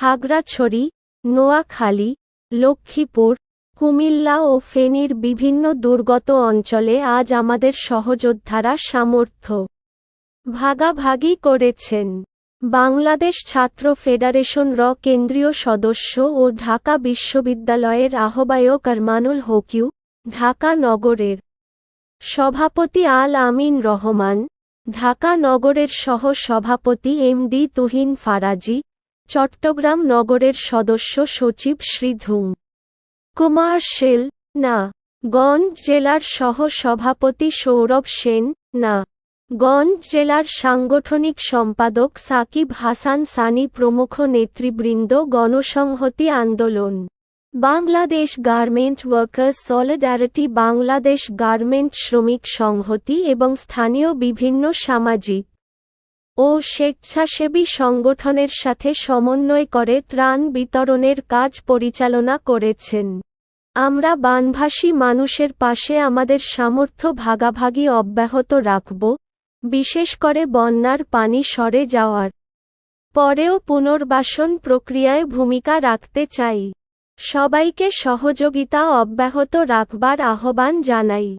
খাগড়াছড়ি, নোয়াখালী, লক্ষ্মীপুর, কুমিল্লা ও ফেনীর বিভিন্ন দুর্গত অঞ্চলে আজ আমাদের সহযোদ্ধারা সামর্থ্য ভাগাভাগি করেছেন। বাংলাদেশ ছাত্র ফেডারেশন র কেন্দ্রীয় সদস্য ও ঢাকা বিশ্ববিদ্যালয়ের আহ্বায়ক আরমানুল হকিউ, ঢাকা নগরের সভাপতি আল আমিন রহমান, ঢাকা নগরের সহ সভাপতি এমডি তুহিন ফারাজি, চট্টগ্রাম নগরের সদস্য সচিব শ্রীধুম কুমার শেল, নারায়ণগঞ্জ জেলার সহ সভাপতি সৌরভ সেন, নারায়ণগঞ্জ জেলার সাংগঠনিক সম্পাদক সাকিব হাসান সানি প্রমুখ নেতৃবৃন্দ গণসংহতি আন্দোলন Bangladesh garment workers solidarity Bangladesh garment শ্রমিক সংহতি এবং স্থানীয় বিভিন্ন সামাজিক ও স্বেচ্ছাসেবী সংগঠনের সাথে সমন্বয় করে ত্রাণ বিতরণের কাজ পরিচালনা করেছেন। আমরা বানভাসী মানুষের পাশে আমাদের সামর্থ্য ভাগাভাগি অব্যাহত রাখব, বিশেষ করে বন্যার পানি সরে যাওয়ার পরেও পুনর্বাসন প্রক্রিয়ায় ভূমিকা রাখতে চাই। সবাইকে সহযোগিতা অব্যাহত রাখবার আহ্বান জানাই।